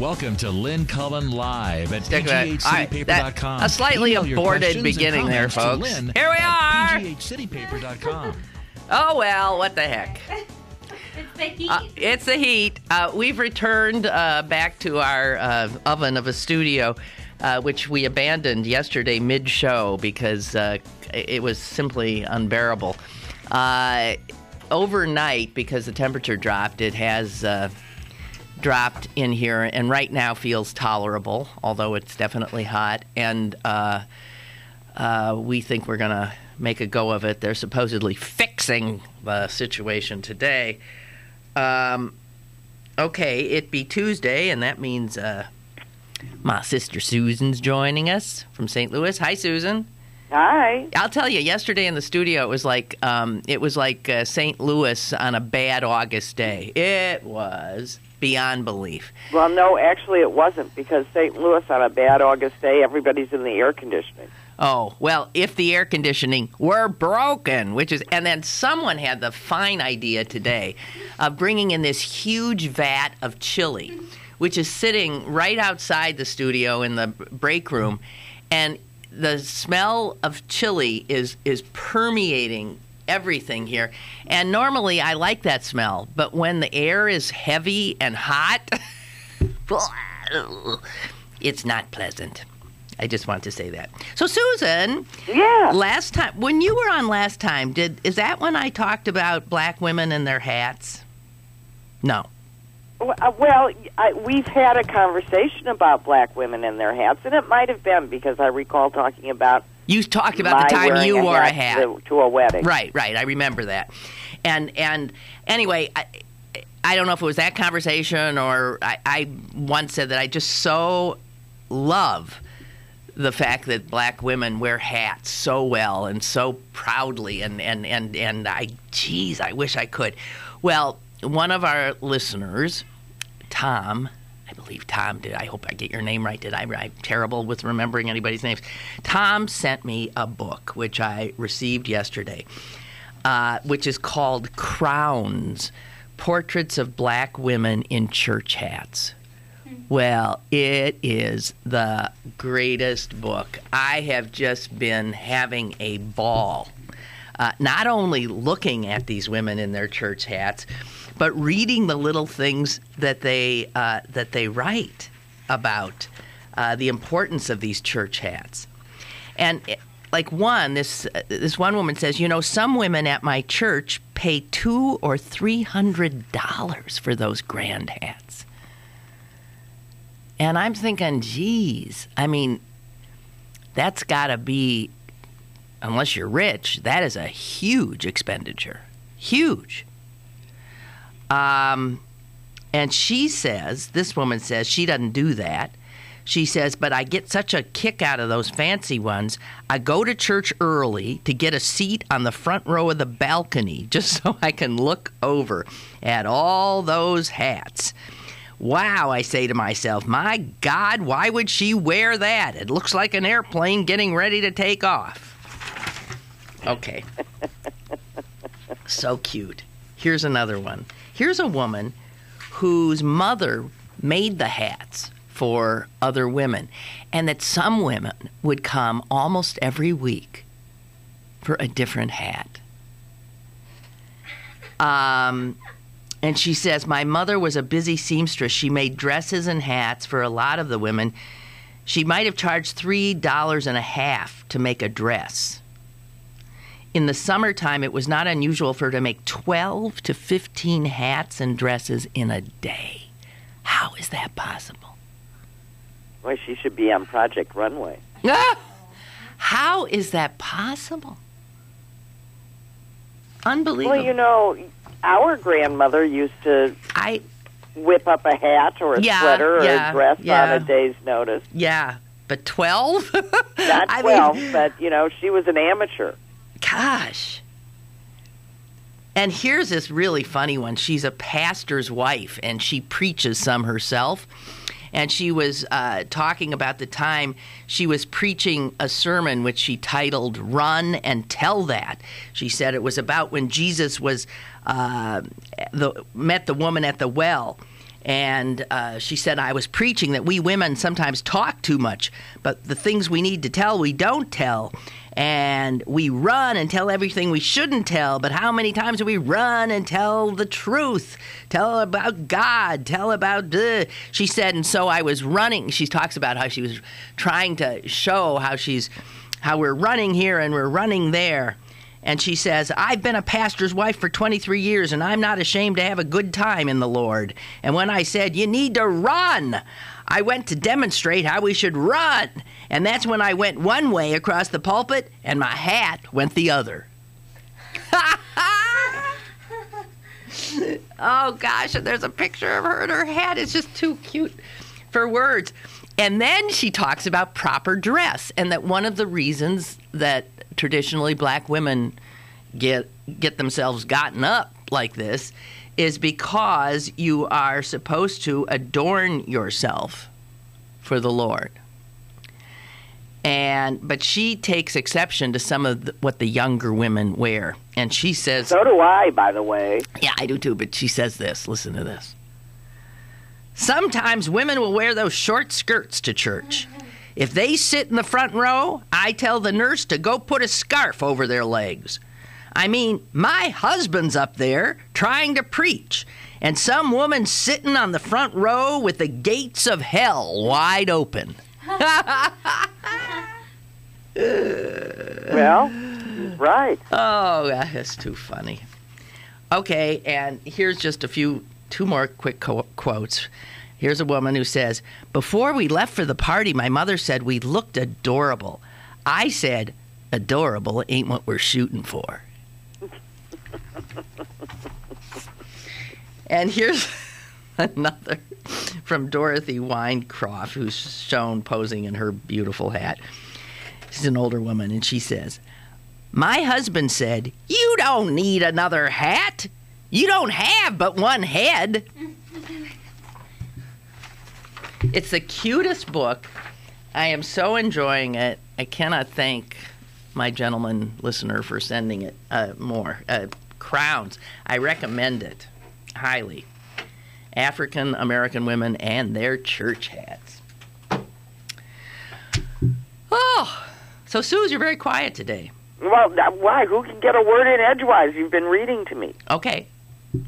Welcome to Lynn Cullen Live at pghcitypaper.com. A slightly aborted beginning there, folks. Here we are! pghcitypaper.com. Oh, well, what the heck. It's the heat. It's the heat. We've returned back to our oven of a studio, which we abandoned yesterday mid-show because it was simply unbearable. Overnight, because the temperature dropped, it has dropped in here, and right now feels tolerable, although it's definitely hot. And we think we're going to make a go of it. They're supposedly fixing the situation today. Okay, it be Tuesday, and that means my sister Susan's joining us from St. Louis. Hi, Susan. Hi. I'll tell you, yesterday in the studio, it was like St. Louis on a bad August day. It was beyond belief. Well, no, actually it wasn't, because St. Louis on a bad August day, everybody's in the air conditioning. Oh, well, if the air conditioning were broken, and then someone had the fine idea today of bringing in this huge vat of chili, which is sitting right outside the studio in the break room, and the smell of chili is permeating everything here. And normally I like that smell, but when the air is heavy and hot, it's not pleasant. I just want to say that. So, Susan, Yeah. last time, when you were on last time, is that when I talked about black women and their hats? No. Well, we've had a conversation about black women and their hats, and it might have been because I recall talking about You talked about the time you wore a hat. To a wedding. Right. I remember that. And anyway, I don't know if it was that conversation or I once said that I just so love the fact that black women wear hats so well and so proudly, and I wish I could. Well, one of our listeners, Tom, I believe Tom did. I hope I get your name right. I'm terrible with remembering anybody's names. Tom sent me a book, which I received yesterday, which is called Crowns, Portraits of Black Women in Church Hats. Well, it is the greatest book. I have just been having a ball, not only looking at these women in their church hats, but reading the little things that they write about the importance of these church hats. And this one woman says, some women at my church pay $200 or $300 for those grand hats. And I'm thinking, geez, I mean, that's got to be, unless you're rich, that is a huge expenditure. Huge. And she says, this woman says, she doesn't do that. She says, but I get such a kick out of those fancy ones. I go to church early to get a seat on the front row of the balcony just so I can look over at all those hats. Wow, I say to myself, my God, why would she wear that? It looks like an airplane getting ready to take off. Okay. So cute. Here's another one. Here's a woman whose mother made the hats for other women, and that some women would come almost every week for a different hat. And she says, my mother was a busy seamstress. She made dresses and hats for a lot of the women. She might have charged $3.50 to make a dress. In the summertime, it was not unusual for her to make 12 to 15 hats and dresses in a day. How is that possible? Well, she should be on Project Runway. How is that possible? Unbelievable. Well, our grandmother used to whip up a hat or a sweater or a dress on a day's notice. Yeah, but 12? Not 12, but, she was an amateur. Gosh. And here's this really funny one. She's a pastor's wife, and she preaches some herself. And she was talking about the time she was preaching a sermon which she titled Run and Tell That. She said it was about when Jesus was met the woman at the well. And she said, I was preaching that we women sometimes talk too much, but the things we need to tell, we don't tell. And we run and tell everything we shouldn't tell, but how many times do we run and tell the truth? Tell about God, tell about... She said, and so I was running. She talks about how she was trying to show how we're running here and we're running there. And she says, I've been a pastor's wife for 23 years, and I'm not ashamed to have a good time in the Lord. And when I said, you need to run, I went to demonstrate how we should run. And that's when I went one way across the pulpit, and my hat went the other. Oh, gosh, and there's a picture of her, and her hat is just too cute for words. And then she talks about proper dress, and that one of the reasons that traditionally black women get themselves gotten up like this is because you are supposed to adorn yourself for the Lord. But she takes exception to some of what the younger women wear. And she says... So do I, by the way. Yeah, I do too, but she says this. Listen to this. Sometimes women will wear those short skirts to church. If they sit in the front row, I tell the nurse to go put a scarf over their legs. I mean, my husband's up there trying to preach, and some woman sitting on the front row with the gates of hell wide open. Well, right. Oh, that's too funny. Okay, and here's just two more quick quotes. Here's a woman who says, before we left for the party, my mother said we looked adorable. I said, adorable ain't what we're shooting for. And here's another from Dorothy Winecroft, who's shown posing in her beautiful hat. She's an older woman, and she says, my husband said, you don't need another hat. You don't have but one head. It's the cutest book. I am so enjoying it. I cannot thank my gentleman listener for sending it more. Crowns. I recommend it highly. African American women and their church hats. Oh, so Suze, you're very quiet today. Well, why? Who can get a word in edgewise? You've been reading to me. Okay.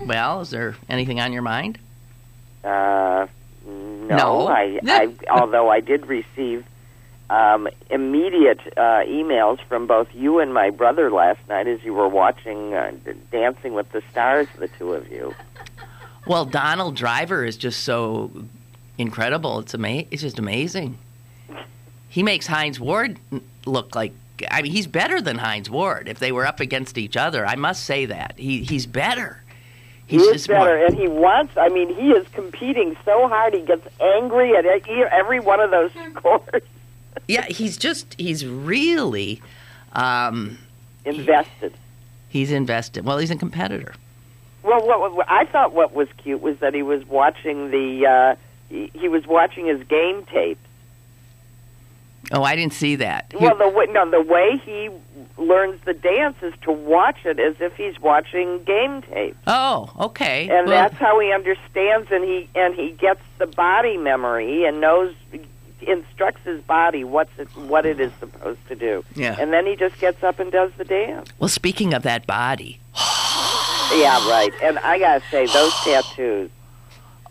Well, is there anything on your mind? No. Although I did receive immediate emails from both you and my brother last night as you were watching Dancing with the Stars, the two of you. Well, Donald Driver is just so incredible. It's just amazing. He makes Hines Ward look like, I mean, he's better than Hines Ward. If they were up against each other, I must say that. He's better. He is better, and he is competing so hard, he gets angry at every one of those scores. Yeah, he's really... invested. He's invested. Well, he's a competitor. Well, I thought what was cute was that he was watching he was watching his game tapes. Oh, I didn't see that. Well, the way he learns the dance is to watch it as if he's watching game tapes. Oh, okay. And that's how he understands, and he gets the body memory and instructs his body what it is supposed to do. Yeah. And then he just gets up and does the dance. Well, speaking of that body. Yeah, right. And I gotta say, those tattoos.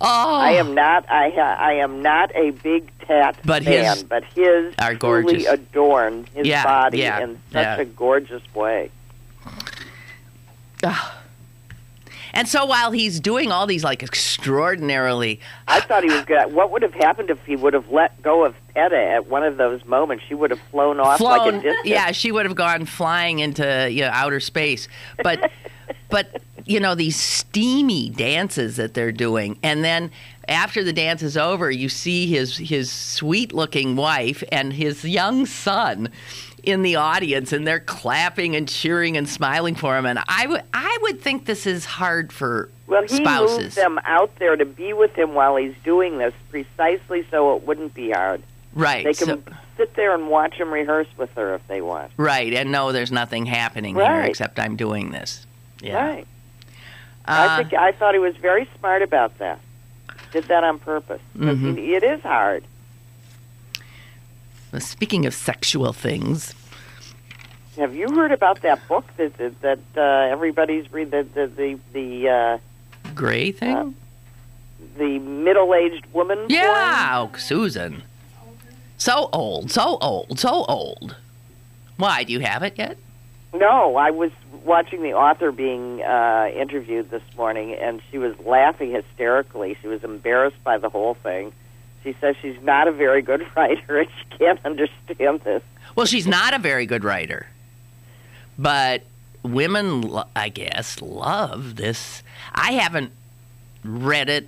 Oh. I am not a big tat fan, but his are gorgeous. Truly adorn his body in such a gorgeous way. And so while he's doing all these extraordinarily... I thought he was good. What would have happened if he would have let go of Peta at one of those moments? She would have flown off like a discus. Yeah, she would have gone flying into outer space. But these steamy dances that they're doing, and then after the dance is over, you see his sweet-looking wife and his young son in the audience, and they're clapping and cheering and smiling for him. And I would think this is hard for spouses. Well, he moved them out there to be with him while he's doing this, precisely so it wouldn't be hard. Right. They can sit there and watch him rehearse with her if they want. Right, and know there's nothing happening here except I'm doing this. Yeah. Right. I thought he was very smart about that. did that on purpose. Mm-hmm. It is hard. Speaking of sexual things, have you heard about that book that everybody's read the gray thing? The middle-aged woman? Yeah, Susan. So old. Why, do you have it yet? No, I was watching the author being interviewed this morning, and she was laughing hysterically. She was embarrassed by the whole thing. She says she's not a very good writer, and she can't understand this. Well, she's not a very good writer. But women, I guess, love this. I haven't read it,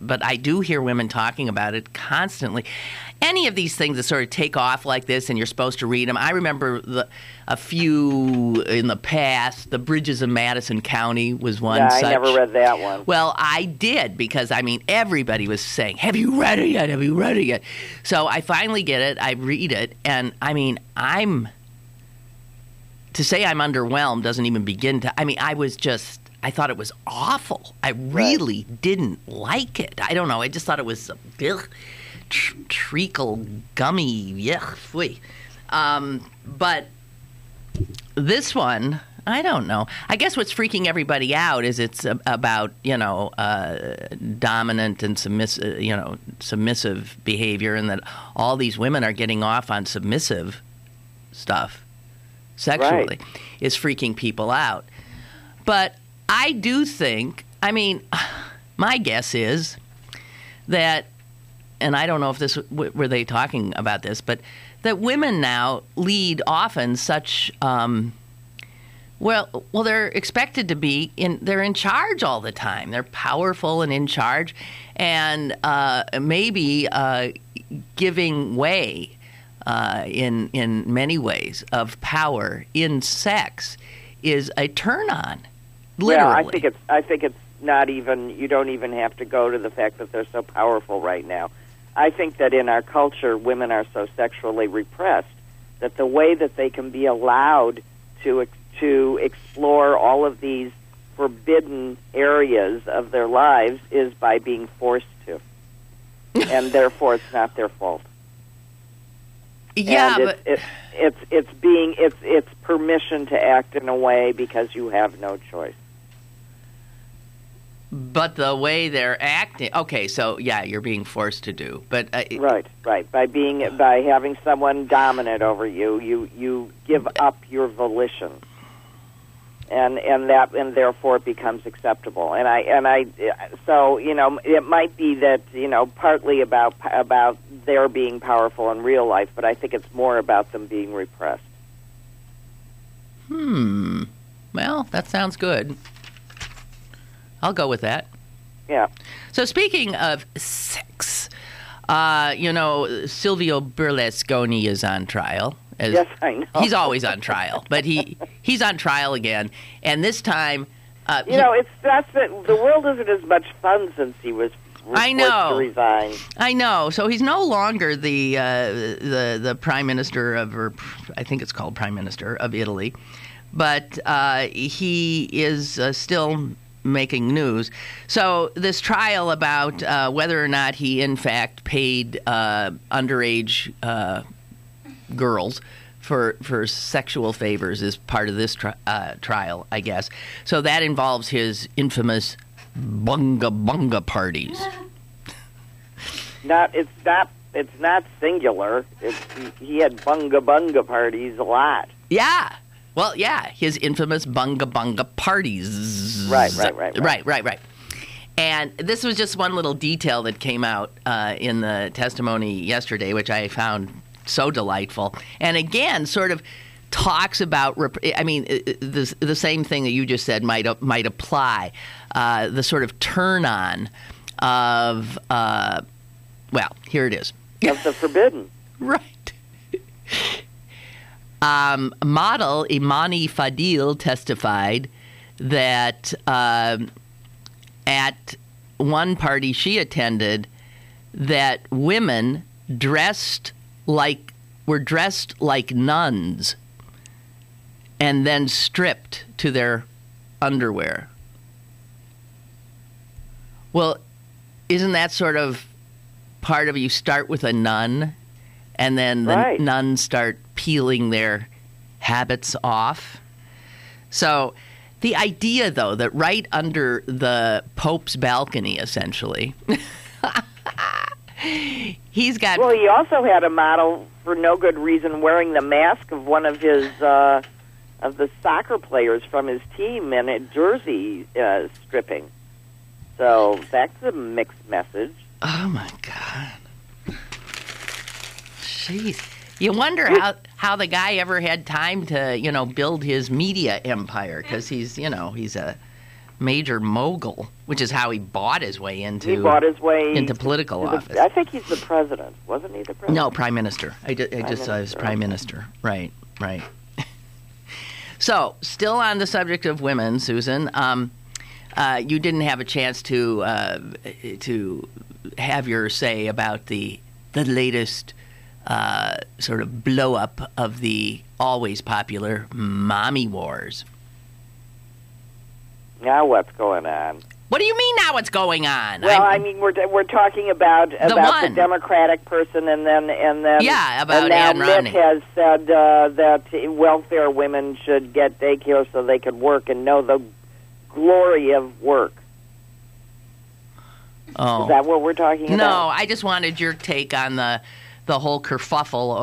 but I do hear women talking about it constantly. Any of these things that sort of take off like this and you're supposed to read them. I remember a few in the past. The Bridges of Madison County was one such. I never read that one. Well, I did because, everybody was saying, have you read it yet? Have you read it yet? So I finally get it. I read it. And, to say I'm underwhelmed doesn't even begin to. I thought it was awful. I really didn't like it. I don't know. I just thought it was treacle, gummy, yuck. But this one, I don't know. I guess what's freaking everybody out is it's about, dominant and submissive behavior, and that all these women are getting off on submissive stuff sexually is freaking people out. But I do think, my guess is that, and I don't know if this were they talking about this, but that women now lead often such, they're expected to be they're in charge all the time. They're powerful and in charge, and maybe giving way in many ways of power in sex is a turn on. Literally. Yeah, I think it's not even. You don't even have to go to the fact that they're so powerful right now. I think that in our culture, women are so sexually repressed that the way that they can be allowed to explore all of these forbidden areas of their lives is by being forced to, and therefore it's not their fault. Yeah, and it's permission to act in a way because you have no choice. But the way they're acting, okay, so yeah, you're being forced to do. But right. By having someone dominant over you, you give up your volition, and therefore it becomes acceptable. So it might be that partly about their being powerful in real life, but I think it's more about them being repressed. Well, that sounds good. I'll go with that. Yeah. So speaking of sex, Silvio Berlusconi is on trial. Yes, I know. He's always on trial, but he's on trial again, and this time, the world isn't as much fun since he was forced to resign. I know. So he's no longer the prime minister or I think it's called prime minister of Italy, but he is still making news. So this trial about whether or not he in fact paid underage girls for sexual favors is part of this trial, I guess. So that involves his infamous bunga parties. It's not singular. He had bunga parties a lot. Yeah. Well, yeah, his infamous bunga parties. Right. And this was just one little detail that came out in the testimony yesterday, which I found so delightful. And again, sort of talks about, the same thing that you just said might apply. The sort of turn on of, here it is. Of the forbidden. Right. Model Imani Fadil testified that at one party she attended, that women were dressed like nuns and then stripped to their underwear. Well, isn't that sort of part of it? You start with a nun, and then the nuns start peeling their habits off. So the idea, though, that right under the Pope's balcony, essentially, he's got... Well, he also had a model, for no good reason, wearing the mask of one of his... of the soccer players from his team and a jersey stripping. So that's a mixed message. Oh, my God. Jeez. You wonder how the guy ever had time to, build his media empire, because he's a major mogul, which is how he bought his way into political office. I think he's the president. Wasn't he the president? No, prime minister. I just saw his prime minister. Right. So, still on the subject of women, Susan, you didn't have a chance to have your say about the latest sort of blow up of the always popular mommy wars. Now what's going on? What do you mean now what's going on? Well, I mean we're talking about the Democratic person, and then about and now Ann Mitt Romney has said that welfare women should get daycare so they could work and know the glory of work. Oh, is that what we're talking about? No, I just wanted your take on the whole kerfuffle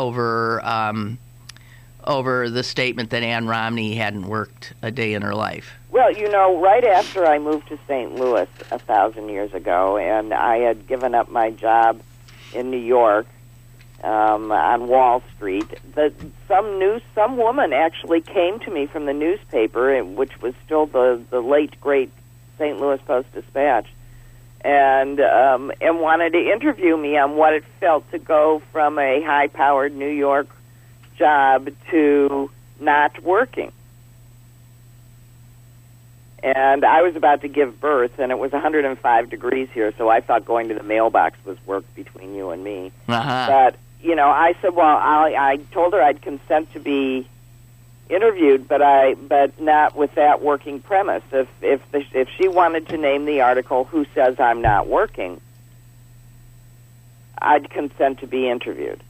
over the statement that Ann Romney hadn't worked a day in her life. Well, right after I moved to St. Louis 1,000 years ago, and I had given up my job in New York on Wall Street, some woman actually came to me from the newspaper, which was still the late great St. Louis Post-Dispatch, and wanted to interview me on what it felt to go from a high-powered New York job to not working. And I was about to give birth, and it was 105 degrees here, so I thought going to the mailbox was work between you and me. Uh-huh. But, I said, well, I told her I'd consent to be interviewed, but not with that working premise. If she wanted to name the article, "Who Says I'm Not Working?" I'd consent to be interviewed.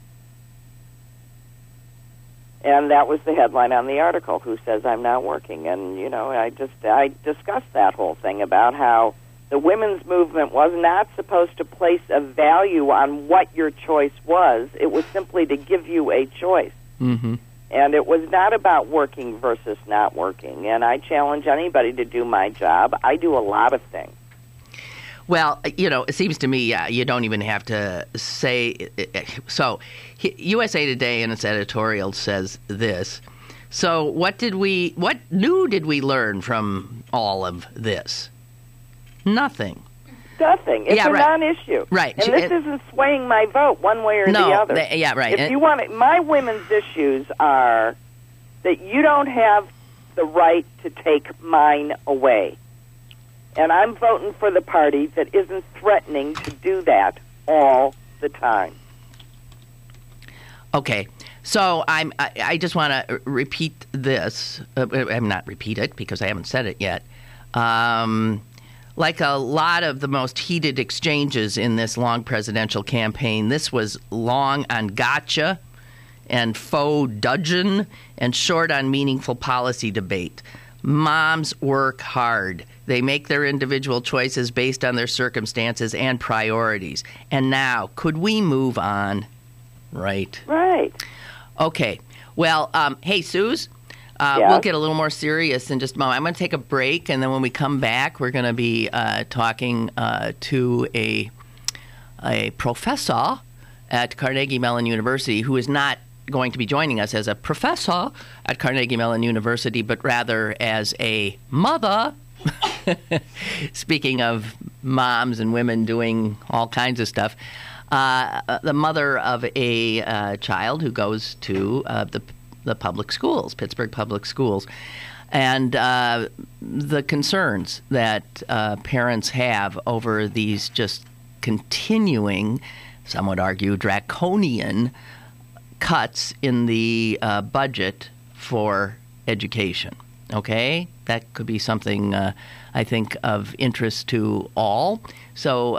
And that was the headline on the article, "Who Says I'm Not Working?" And, I discussed that whole thing about how the women's movement was not supposed to place a value on what your choice was. It was simply to give you a choice. Mm-hmm. And it was not about working versus not working. And I challenge anybody to do my job. I do a lot of things. Well, it seems to me, you don't even have to say. So, USA Today in its editorial says this. So, what new did we learn from all of this? Nothing. It's a non-issue. Right. And this isn't swaying my vote one way or the other. Right. If you want it, my women's issues are that you don't have the right to take mine away. And I'm voting for the party that isn't threatening to do that all the time. Okay. So I just want to repeat this. I'm not repeat it because I haven't said it yet. Like a lot of the most heated exchanges in this long presidential campaign, this was long on gotcha and faux dudgeon and short on meaningful policy debate. Moms work hard. They make their individual choices based on their circumstances and priorities. And now, could we move on? Right. Okay. Well, hey, Suze, we'll get a little more serious in just a moment. I'm going to take a break, and then when we come back, we're going to be talking to a professor at Carnegie Mellon University who is not going to be joining us as a professor at Carnegie Mellon University, but rather as a mother. Speaking of moms and women doing all kinds of stuff, the mother of a child who goes to the public schools, Pittsburgh Public Schools, and the concerns that parents have over these just continuing, some would argue, draconian cuts in the budget for education. Okay, that could be something I think of interest to all. So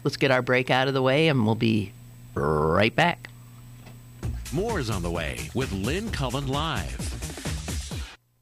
let's get our break out of the way, and we'll be right back. More is on the way with Lynn Cullen Live.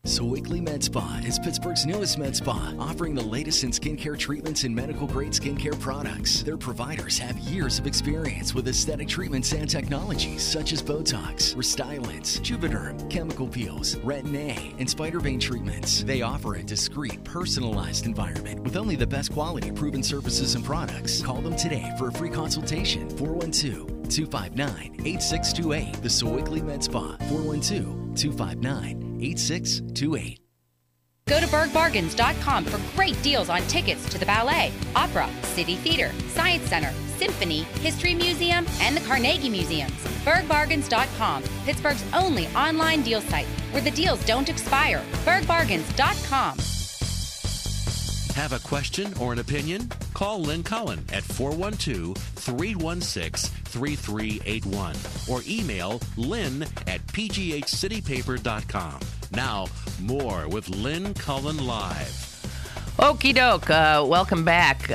Sewickley Med Spa is Pittsburgh's newest med spa, offering the latest in skincare treatments and medical-grade skincare products. Their providers have years of experience with aesthetic treatments and technologies such as Botox, Restylance, Juvederm, chemical peels, Retin-A, and spider vein treatments. They offer a discreet, personalized environment with only the best quality proven services and products. Call them today for a free consultation. 412-259-8628. The Sewickley Med Spa. 412-259-8628. Go to bergbargains.com for great deals on tickets to the ballet, opera, city theater, science center, symphony, history museum, and the Carnegie Museums. bergbargains.com, Pittsburgh's only online deal site where the deals don't expire. bergbargains.com. Have a question or an opinion? Call Lynn Cullen at 412-316-3381 or email lynn at pghcitypaper.com. Now, more with Lynn Cullen Live. Okie doke. Welcome back.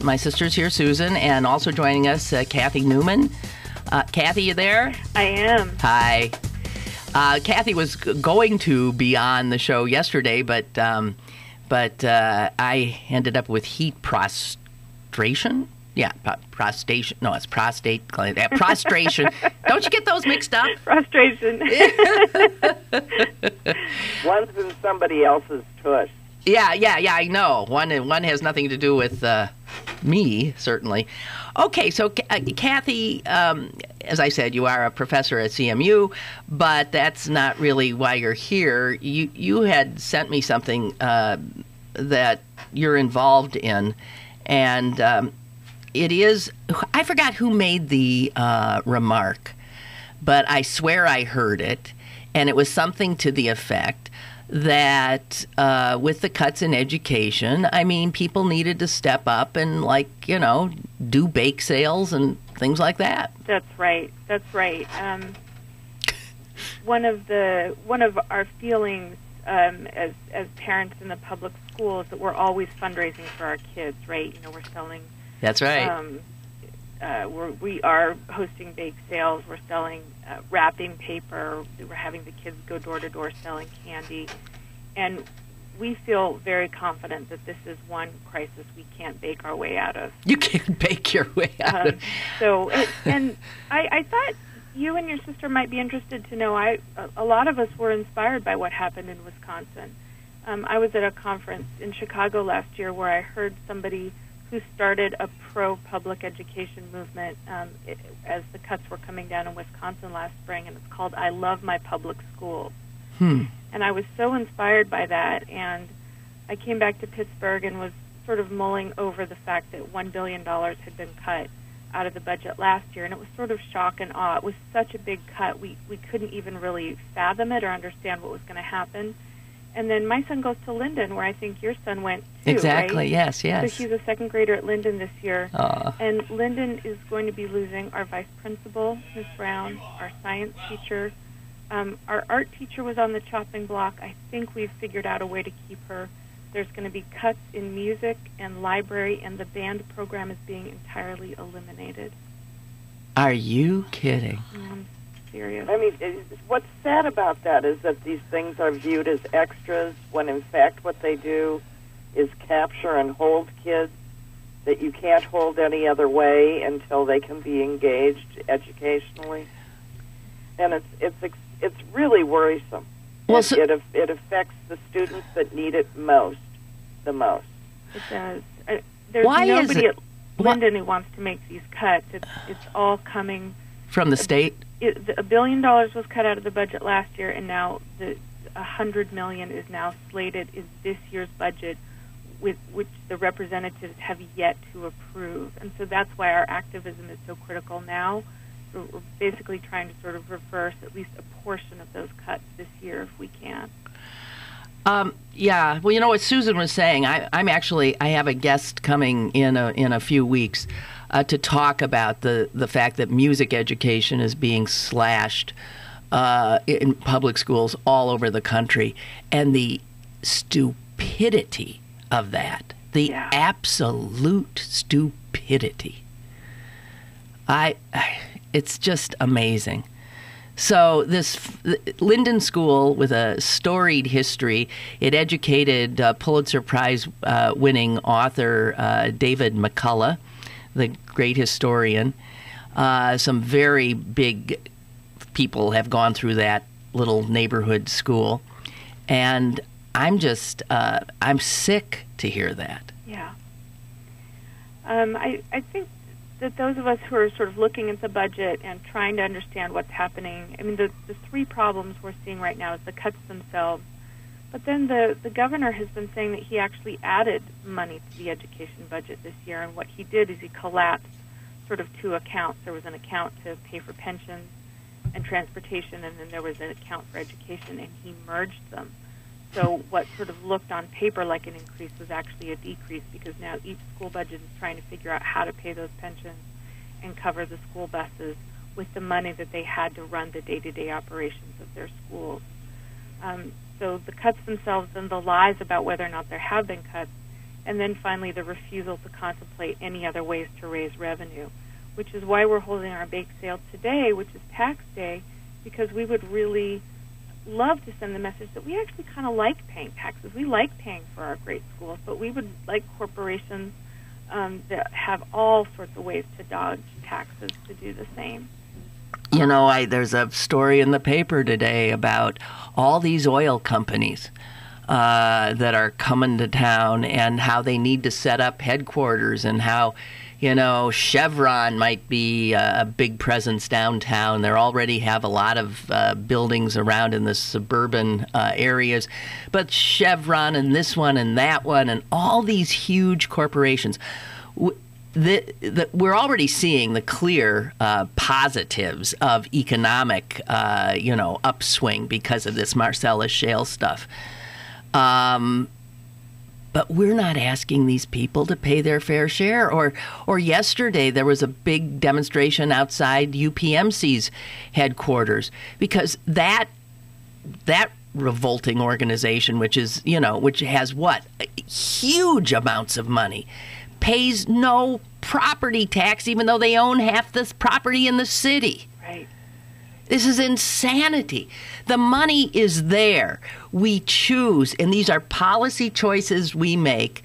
My sister's here, Susan, and also joining us, Kathy Newman. Kathy, you there? I am. Hi. Kathy was going to be on the show yesterday, but I ended up with heat prostration. Yeah, prostration. No, it's prostate. Prostration. Don't you get those mixed up? Frustration. One's in somebody else's tush. Yeah, I know. One has nothing to do with me, certainly. Okay, so Kathy, as I said, you are a professor at CMU, but that's not really why you're here. You had sent me something that you're involved in, and it is, I forgot who made the remark, but I swear I heard it, and it was something to the effect that with the cuts in education, I mean, people needed to step up and, do bake sales and things like that. That's right. One of our feelings as parents in the public school is that we're always fundraising for our kids, right? We're selling. That's right. We are hosting bake sales. We're selling wrapping paper. We're having the kids go door to door selling candy, and we feel very confident that this is one crisis we can't bake our way out of. You can't bake your way out of. I thought you and your sister might be interested to know. A lot of us were inspired by what happened in Wisconsin. I was at a conference in Chicago last year where I heard somebody who started a pro-public education movement as the cuts were coming down in Wisconsin last spring, and it's called I Love My Public Schools. And I was so inspired by that, and I came back to Pittsburgh and was sort of mulling over the fact that $1 billion had been cut out of the budget last year, and it was sort of shock and awe. It was such a big cut, we couldn't even really fathom it or understand what was going to happen. And then my son goes to Linden, where I think your son went too, exactly, right? yes. So he's a second grader at Linden this year. Aww. And Linden is going to be losing our vice principal, Ms. Brown, our science teacher. Our art teacher was on the chopping block. I think we've figured out a way to keep her. There's going to be cuts in music and library, and the band program is being entirely eliminated. Are you kidding? I'm serious. I mean, what's sad about that is that these things are viewed as extras when in fact what they do is capture and hold kids that you can't hold any other way until they can be engaged educationally. And it's really worrisome. Well, it affects the students that need it the most. It does. There's nobody at Linden who wants to make these cuts. It's all coming from the state. $1 billion was cut out of the budget last year, and now $100 million is now slated is this year's budget, with which the representatives have yet to approve. And so that's why our activism is so critical now. We're basically trying to sort of reverse at least a portion of those cuts this year if we can. Yeah. Well, you know what Susan was saying. I have a guest coming in a few weeks to talk about the fact that music education is being slashed in public schools all over the country, and the stupidity of that, the absolute stupidity. It's just amazing. So this Linden School, with a storied history, it educated Pulitzer Prize winning author David McCullough, the great historian. Some very big people have gone through that little neighborhood school, and I'm sick to hear that. Yeah. I think that those of us who are sort of looking at the budget and trying to understand what's happening, I mean, the three problems we're seeing right now is the cuts themselves, but then the governor has been saying that he actually added money to the education budget this year, and what he did is he collapsed sort of two accounts. There was an account to pay for pensions and transportation, and then there was an account for education, and he merged them. So what sort of looked on paper like an increase was actually a decrease, because now each school budget is trying to figure out how to pay those pensions and cover the school buses with the money that they had to run the day-to-day operations of their schools. So the cuts themselves and the lies about whether or not there have been cuts, and then finally the refusal to contemplate any other ways to raise revenue, which is why we're holding our bake sale today, which is tax day, because we would really love to send the message that we actually kind of like paying taxes. We like paying for our great schools, but we would like corporations that have all sorts of ways to dodge taxes to do the same. You know, there's a story in the paper today about all these oil companies that are coming to town and how they need to set up headquarters, and how, you know, Chevron might be a big presence downtown. They already have a lot of buildings around in the suburban areas. But Chevron and this one and that one and all these huge corporations, we're already seeing the clear positives of economic, upswing because of this Marcellus Shale stuff. But we're not asking these people to pay their fair share. Or yesterday there was a big demonstration outside UPMC's headquarters because that revolting organization, which has what? Huge amounts of money, pays no property tax even though they own half this property in the city. Right. This is insanity. The money is there. We choose, and these are policy choices we make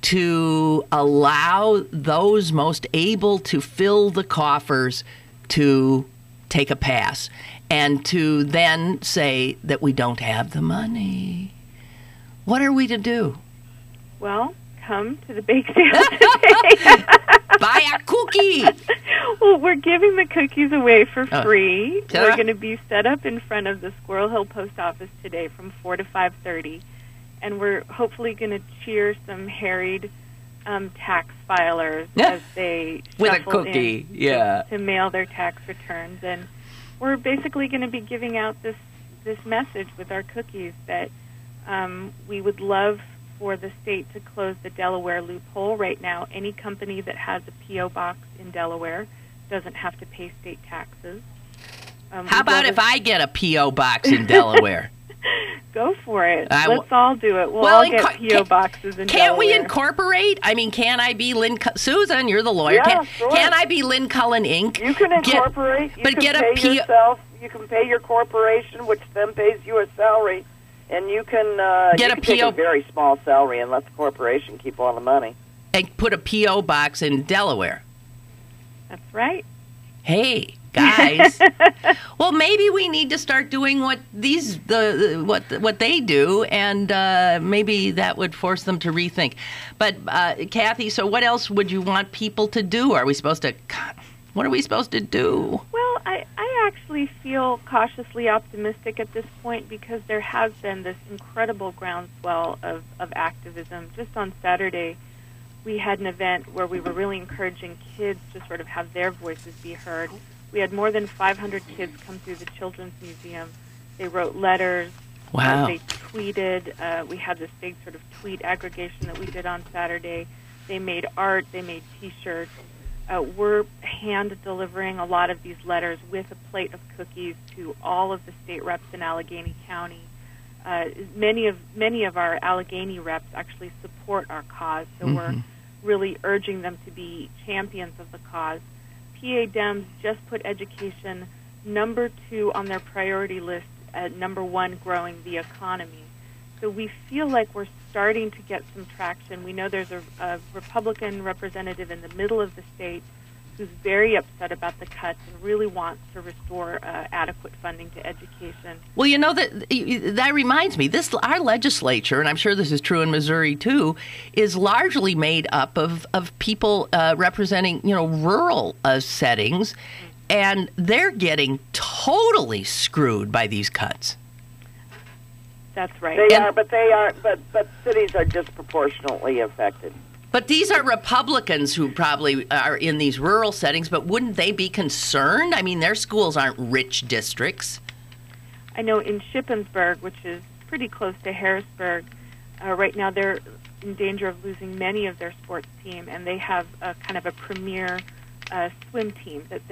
to allow those most able to fill the coffers to take a pass and to then say that we don't have the money. What are we to do? Well, come to the bake sale today. Buy a cookie. Well, we're giving the cookies away for free. We're going to be set up in front of the Squirrel Hill Post Office today from 4 to 5:30, and we're hopefully going to cheer some harried tax filers as they with shuffle a cookie, in to mail their tax returns. And we're basically going to be giving out this message with our cookies that we would love for the state to close the Delaware loophole. Right now, any company that has a P.O. box in Delaware doesn't have to pay state taxes. How about if I get a P.O. box in Delaware? Go for it. Let's all do it. We'll all get P.O. boxes in Delaware. Can't we incorporate? I mean, can I be Susan, you're the lawyer. Yeah, sure. Can I be Lynn Cullen, Inc.? You can incorporate. You can pay your corporation, which then pays you a salary. And you can take a very small salary and let the corporation keep all the money. And put a P.O. box in Delaware. That's right. Hey, guys. Well, maybe we need to start doing what they do, and maybe that would force them to rethink. But Kathy, so what else would you want people to do? What are we supposed to do? Well, I actually feel cautiously optimistic at this point because there has been this incredible groundswell of activism. Just on Saturday, we had an event where we were really encouraging kids to sort of have their voices be heard. We had more than 500 kids come through the Children's Museum. They wrote letters. Wow. They tweeted. We had this big sort of tweet aggregation that we did on Saturday. They made art. They made T-shirts. we're hand-delivering a lot of these letters with a plate of cookies to all of the state reps in Allegheny County. Many of our Allegheny reps actually support our cause, so we're really urging them to be champions of the cause. PA Dems just put education number 2 on their priority list at number 1, growing the economy. So we feel like we're starting to get some traction. We know there's a Republican representative in the middle of the state who's very upset about the cuts and really wants to restore adequate funding to education. Well, you know, that reminds me, our legislature, and I'm sure this is true in Missouri too, is largely made up of people representing, rural settings, and they're getting totally screwed by these cuts. That's right. But cities are disproportionately affected. But these are Republicans who probably are in these rural settings, but wouldn't they be concerned? I mean, their schools aren't rich districts. I know in Shippensburg, which is pretty close to Harrisburg, right now they're in danger of losing many of their sports team, and they have a kind of a premier swim team that's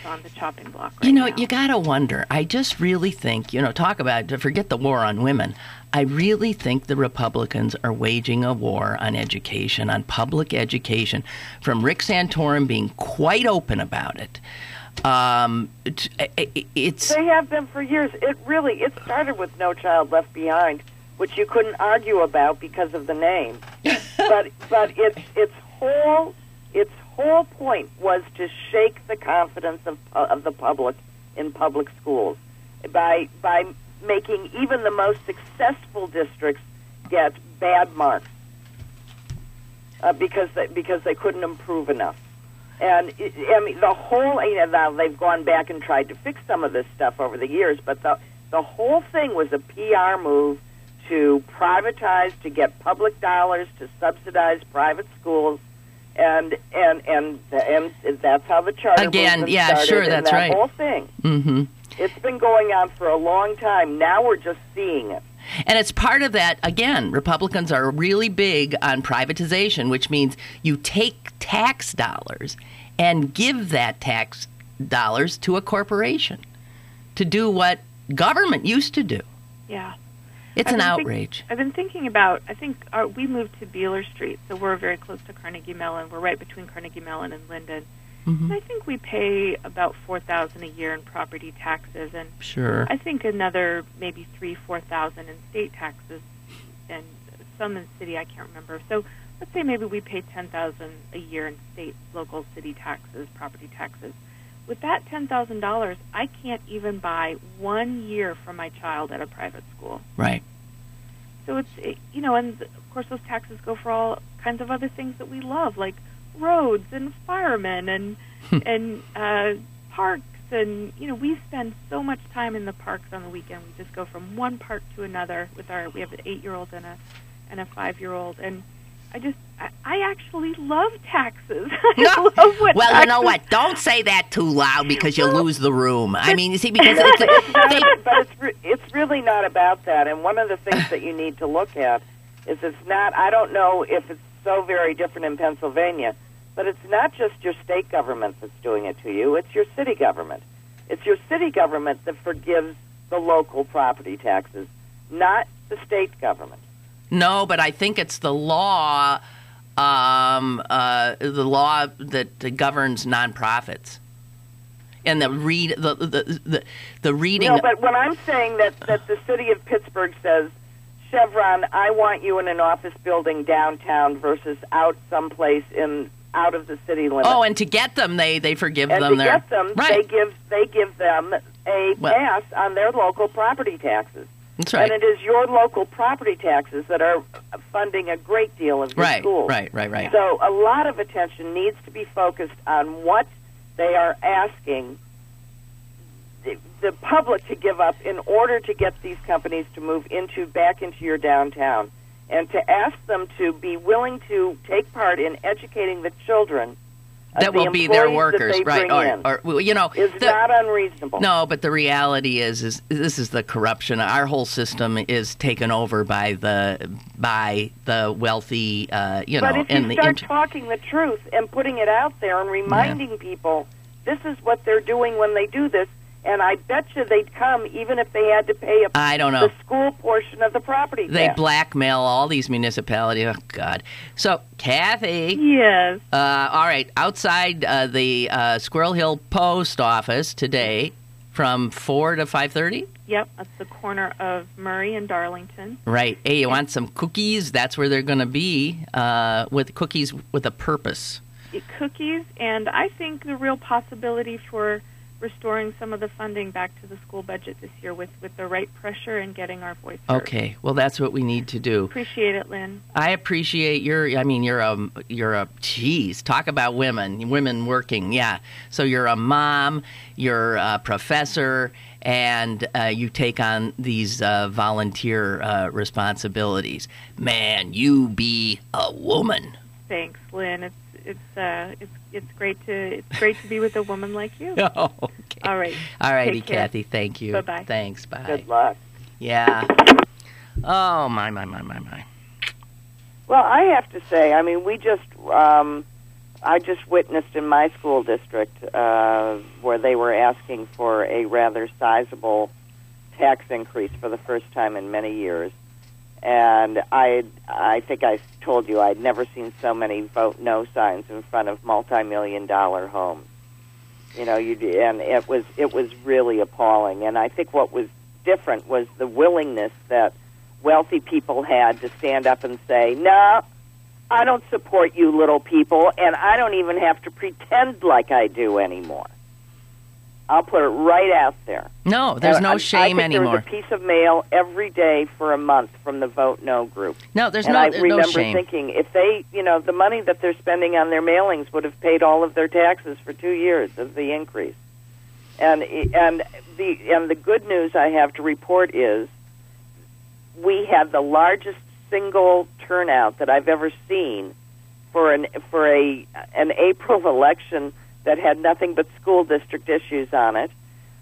on the chopping block right now. You got to wonder. I just really think, talk about, forget the war on women. I really think the Republicans are waging a war on education, on public education, from Rick Santorum being quite open about it. They have been for years. It started with No Child Left Behind, which you couldn't argue about because of the name. but its whole point was to shake the confidence of the public in public schools by making even the most successful districts get bad marks because they couldn't improve enough. And the whole, now they've gone back and tried to fix some of this stuff over the years, but the whole thing was a PR move to privatize, to get public dollars to subsidize private schools. And that's how the charter movement started. Sure, that's that right. Whole thing. Mm-hmm. It's been going on for a long time. Now we're just seeing it. And it's part of that, again, Republicans are really big on privatization, which means you take tax dollars and give that tax dollars to a corporation to do what government used to do. Yeah. It's an outrage. I've been thinking about, we moved to Beeler Street, so we're very close to Carnegie Mellon. We're right between Carnegie Mellon and Linden. Mm-hmm. And I think we pay about $4,000 a year in property taxes, and sure. I think another maybe $3,000-4,000 in state taxes, and some in the city, I can't remember. So let's say maybe we pay $10,000 a year in state, local, city taxes, property taxes. With that $10,000, I can't even buy 1 year for my child at a private school. Right. So it's, and of course those taxes go for all kinds of other things that we love, like roads and firemen and parks. And, we spend so much time in the parks on the weekend. We just go from one park to another we have an 8-year-old and a 5-year-old. And I actually love taxes. Well, you know what? Don't say that too loud because you'll lose the room. I mean, you see, because it's really not about that. And one of the things that you need to look at is it's not. I don't know if it's so very different in Pennsylvania, but it's not just your state government that's doing it to you. It's your city government. It's your city government that forgives the local property taxes, not the state government. No, but I think it's the law that governs nonprofits, and the reading. No, but when I'm saying that the city of Pittsburgh says, Chevron, I want you in an office building downtown versus out someplace out of the city limits. Oh, and to get them, they forgive them. And to get them, right. they give them a pass on their local property taxes. That's right. And it is your local property taxes that are funding a great deal of your schools. Right. So a lot of attention needs to be focused on what they are asking the public to give up in order to get these companies to move back into your downtown, and to ask them to be willing to take part in educating the children that will be their workers, right? Or you know, is not unreasonable. No, but the reality is this is the corruption. Our whole system is taken over by the wealthy. But if you start talking the truth and putting it out there and reminding people this is what they're doing when they do this, and I bet you they'd come even if they had to pay the school portion of the property tax. They blackmail all these municipalities. Oh, God. So, Kathy. Yes. All right. Outside the Squirrel Hill Post Office today from 4 to 5:30? Yep. That's the corner of Murray and Darlington. Right. Hey, you want some cookies? That's where they're going to be, with cookies with a purpose. Cookies, and I think the real possibility for restoring some of the funding back to the school budget this year with the right pressure and getting our voice heard. Okay, well, that's what we need to do. Appreciate it, Lynn. I appreciate you're a geez, talk about women working, yeah. So you're a mom, you're a professor, and you take on these volunteer responsibilities. Man, you be a woman. Thanks, Lynn. It's great to be with a woman like you. Oh, okay. All right. All righty, Kathy. Thank you. Bye-bye. Thanks. Bye. Good luck. Yeah. Oh, my. Well, I have to say, I mean, I just witnessed in my school district where they were asking for a rather sizable tax increase for the first time in many years. And I think I told you I'd never seen so many vote no signs in front of multi-million-dollar homes. You know, and it was really appalling. And I think what was different was the willingness that wealthy people had to stand up and say, "No, I don't support you little people, and I don't even have to pretend like I do anymore." I'll put it right out there. No, there's no shame anymore. There was a piece of mail every day for a month from the Vote No group. No, there's no shame. And I remember thinking, if they, the money that they're spending on their mailings would have paid all of their taxes for 2 years of the increase. And the good news I have to report is we had the largest single turnout that I've ever seen for an April election that had nothing but school district issues on it.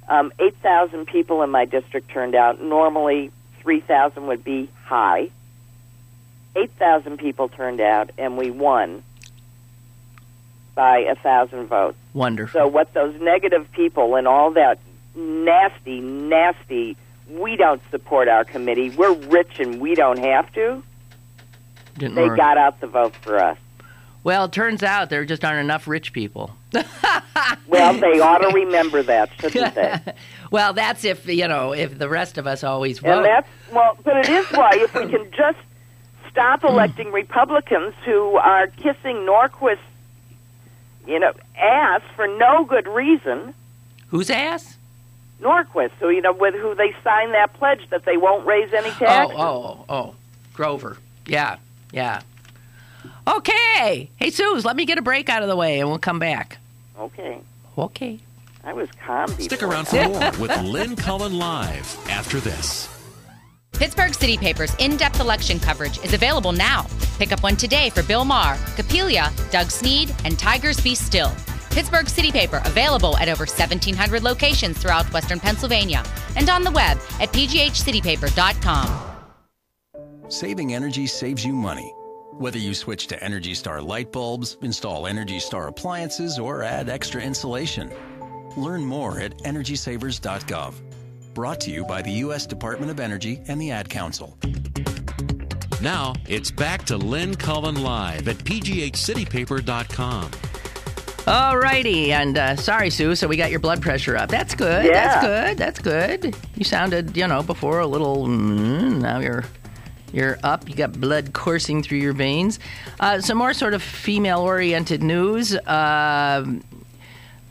8,000 people in my district turned out. Normally, 3,000 would be high. 8,000 people turned out, and we won by 1,000 votes. Wonderful. So what those negative people and all that nasty, we don't support our committee, we're rich and we don't have to, they got out the vote for us. Well, it turns out there just aren't enough rich people. Well, they ought to remember that, shouldn't they? Well, that's if the rest of us always vote. And but it is why if we can just stop electing Republicans who are kissing Norquist's, ass for no good reason. Whose ass? Norquist, with who they signed that pledge that they won't raise any taxes. Oh, Grover. Yeah. Okay. Hey, Suze, let me get a break out of the way, and we'll come back. Okay. I was calm before. Stick around for more with Lynn Cullen Live after this. Pittsburgh City Paper's in-depth election coverage is available now. Pick up one today for Bill Maher, Capelia, Doug Snead, and Tigers Be Still. Pittsburgh City Paper available at over 1,700 locations throughout Western Pennsylvania and on the web at pghcitypaper.com. Saving energy saves you money. Whether you switch to Energy Star light bulbs, install Energy Star appliances, or add extra insulation. Learn more at EnergySavers.gov. Brought to you by the U.S. Department of Energy and the Ad Council. Now, it's back to Lynn Cullen Live at pghcitypaper.com. All righty, and sorry, Sue, so we got your blood pressure up. That's good. Yeah. That's good. You sounded, before a little, now you're up. You got blood coursing through your veins. Some more sort of female-oriented news.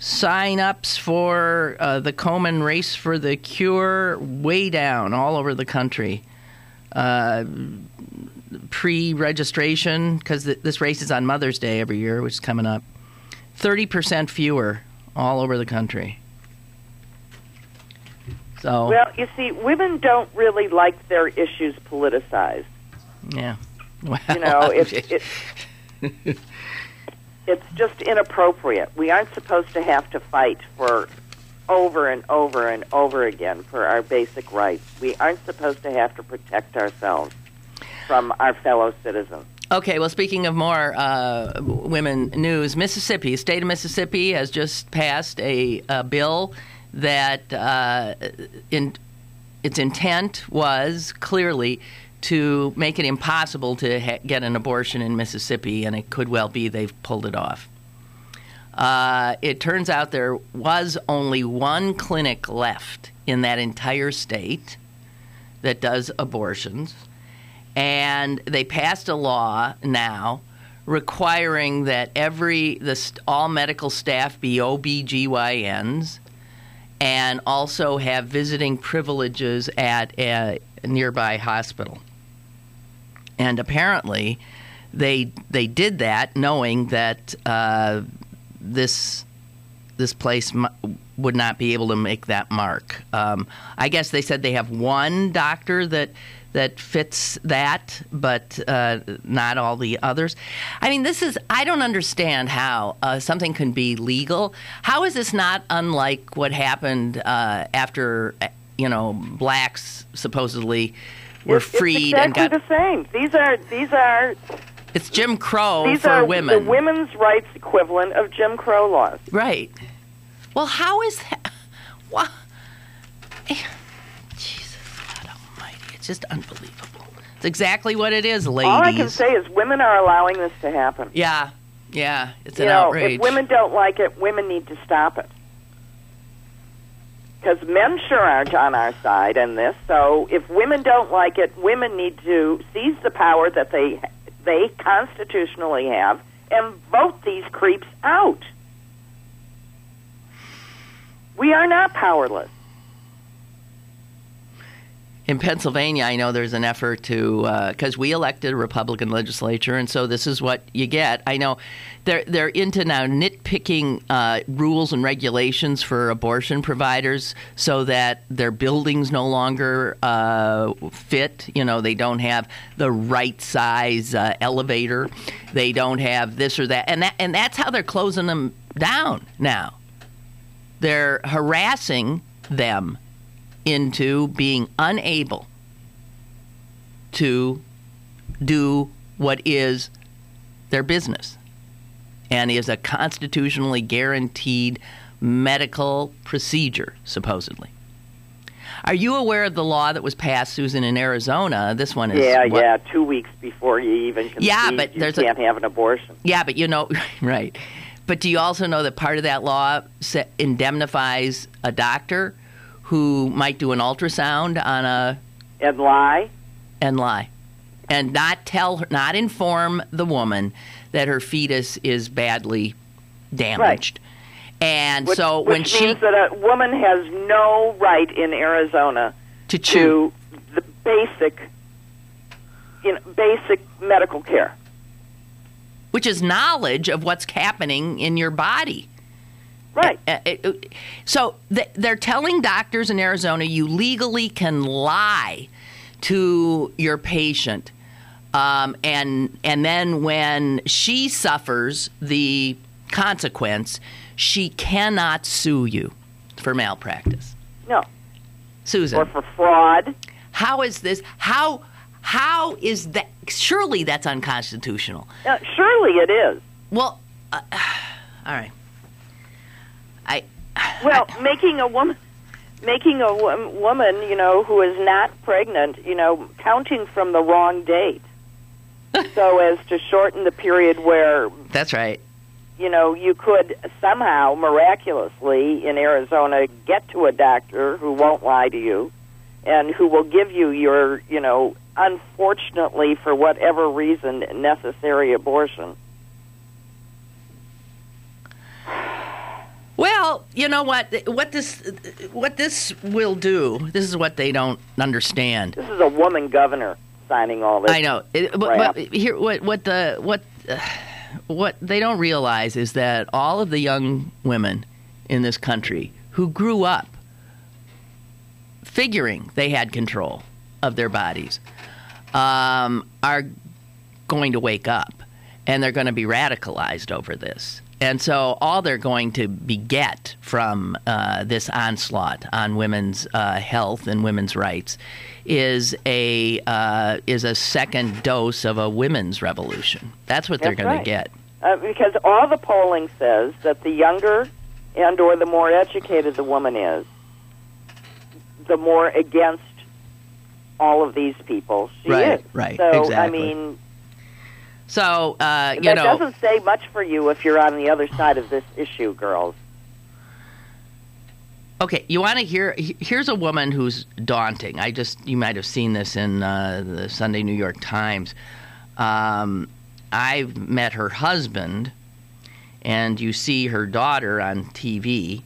Sign-ups for the Komen Race for the Cure way down all over the country. Pre-registration, because this race is on Mother's Day every year, which is coming up. 30% fewer all over the country. So, well, you see, women don't really like their issues politicized. Yeah. Well, It's just inappropriate. We aren't supposed to have to fight for over and over and over again for our basic rights. We aren't supposed to have to protect ourselves from our fellow citizens. Okay, well, speaking of more women news, Mississippi, state of Mississippi has just passed a bill that its intent was clearly to make it impossible to get an abortion in Mississippi, and it could well be they've pulled it off. It turns out there was only one clinic left in that entire state that does abortions, and they passed a law now requiring that all medical staff be OBGYNs and also have visiting privileges at a nearby hospital. And apparently they did that knowing that this place would not be able to make that mark. I guess they said they have one doctor that fits that, but not all the others. I mean, I don't understand how something can be legal. How is this not unlike what happened after, blacks supposedly were freed it's and got the same. These are it's Jim Crow these for are women. The women's rights equivalent of Jim Crow laws. Right. Well, how is that? What? Jesus God Almighty! It's just unbelievable. It's exactly what it is, ladies. All I can say is women are allowing this to happen. Yeah, it's an outrage. If women don't like it, women need to stop it. Because men sure aren't on our side in this. So if women don't like it, women need to seize the power that they constitutionally have and vote these creeps out. We are not powerless. In Pennsylvania, I know there's an effort to, because we elected a Republican legislature, and so this is what you get. I know they're into now nitpicking rules and regulations for abortion providers so that their buildings no longer fit. They don't have the right size elevator. They don't have this or that, and that's how they're closing them down now. They're harassing them into being unable to do what is their business and is a constitutionally guaranteed medical procedure, supposedly. Are you aware of the law that was passed, Susan, in Arizona? This one is... Yeah, 2 weeks before you even conceive, but you can't have an abortion. Yeah, but right. But do you also know that part of that law indemnifies a doctor who might do an ultrasound on a... And lie. And not inform the woman that her fetus is badly damaged. Right. And which means that a woman has no right in Arizona to the basic medical care. Which is knowledge of what's happening in your body. Right. So they're telling doctors in Arizona you legally can lie to your patient, and then when she suffers the consequence, she cannot sue you for malpractice. No. Susan. Or for fraud. How is this? How is that? Surely that's unconstitutional. Surely it is. Well, all right. Making a woman, who is not pregnant, counting from the wrong date, so as to shorten the period where. That's right. You could somehow miraculously in Arizona get to a doctor who won't lie to you, and who will give you your, unfortunately for whatever reason necessary abortion. Well, you know what this will do. This is what they don't understand. This is a woman governor signing all this. I know, but here, what they don't realize is that all of the young women in this country who grew up figuring they had control of their bodies are going to wake up. and they're going to be radicalized over this. And so all they're going to beget from this onslaught on women's health and women's rights is a second dose of a women's revolution. That's what they're going to get. Because all the polling says that the younger and or the more educated the woman is, the more against all of these people she is. Right, so, exactly. I mean... So, that doesn't say much for you if you're on the other side of this issue, girls. Okay, you want to hear? Here's a woman who's daunting. You might have seen this in the Sunday New York Times. I've met her husband, and you see her daughter on TV.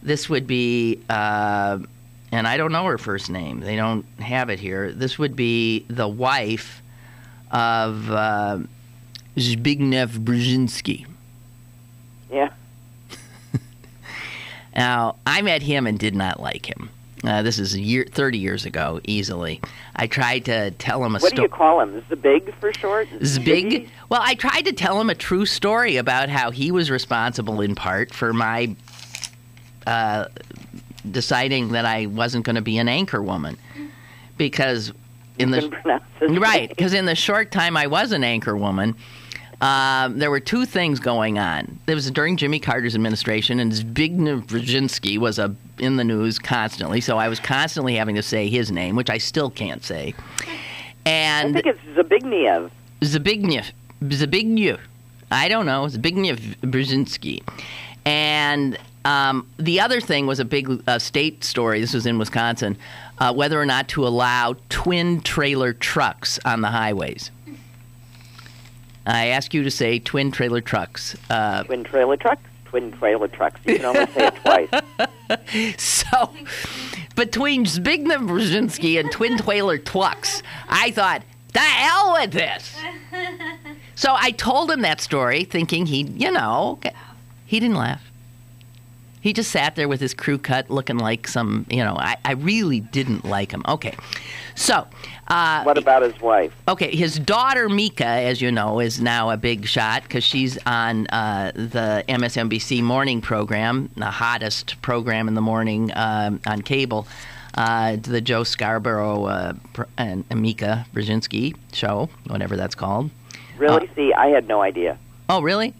This would be, and I don't know her first name. They don't have it here. This would be the wife of Zbigniew Brzezinski. Yeah. Now, I met him and did not like him. This is 30 years ago, easily. I tried to tell him a story. What do you call him? Zbig for short? Zbig? Well, I tried to tell him a true story about how he was responsible in part for my deciding that I wasn't going to be an anchor woman. Because in the short time I was an anchor woman, there were two things going on. It was during Jimmy Carter's administration, and Zbigniew Brzezinski was in the news constantly, so I was constantly having to say his name, which I still can't say. And I think it's Zbigniew. Zbigniew. I don't know. Zbigniew Brzezinski. And the other thing was a big state story. This was in Wisconsin, whether or not to allow twin trailer trucks on the highways. I ask you to say twin trailer trucks. Twin trailer trucks? Twin trailer trucks. You can only say it twice. So, between Zbigniew Brzezinski and twin trailer trucks, I thought, the hell with this. So I told him that story, thinking he didn't laugh. He just sat there with his crew cut looking like some, I really didn't like him. Okay. So. What about his wife? Okay. His daughter, Mika, as you know, is now a big shot because she's on the MSNBC morning program, the hottest program in the morning on cable, the Joe Scarborough and Mika Brzezinski show, whatever that's called. Really? See, I had no idea. Oh, really?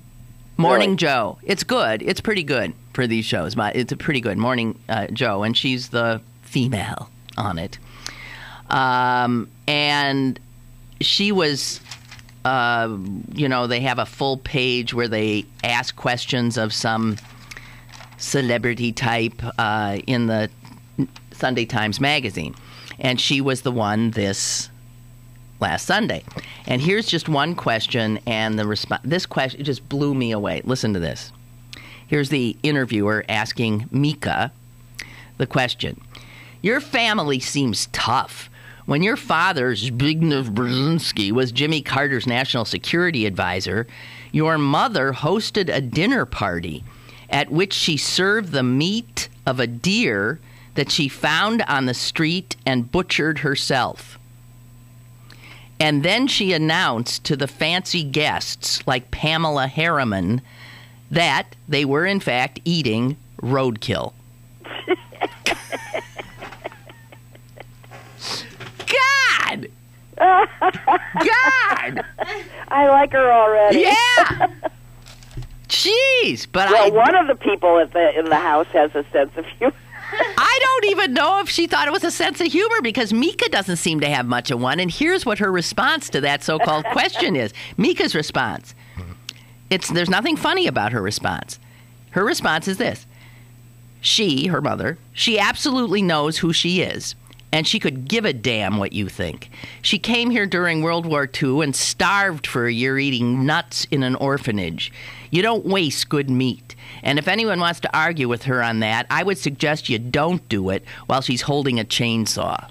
Morning Really? Joe. It's good. It's pretty good for these shows. It's a pretty good Morning Joe, and she's the female on it. And she was, they have a full page where they ask questions of some celebrity type in the Sunday Times Magazine. And she was the one this last Sunday. And here's just one question, and this question just blew me away. Listen to this. Here's the interviewer asking Mika the question. Your family seems tough. When your father, Zbigniew Brzezinski, was Jimmy Carter's national security advisor, your mother hosted a dinner party at which she served the meat of a deer that she found on the street and butchered herself. And then she announced to the fancy guests, like Pamela Harriman, that they were, in fact, eating roadkill. God! God! I like her already. Yeah! Jeez! But one of the people in the house has a sense of humor. I don't even know if she thought it was a sense of humor because Mika doesn't seem to have much of one. And here's what her response to that so-called question is. Mika's response. There's nothing funny about her response. Her response is this. She, her mother, she absolutely knows who she is. And she could give a damn what you think. She came here during World War II and starved for a year eating nuts in an orphanage. You don't waste good meat. And if anyone wants to argue with her on that, I would suggest you don't do it while she's holding a chainsaw.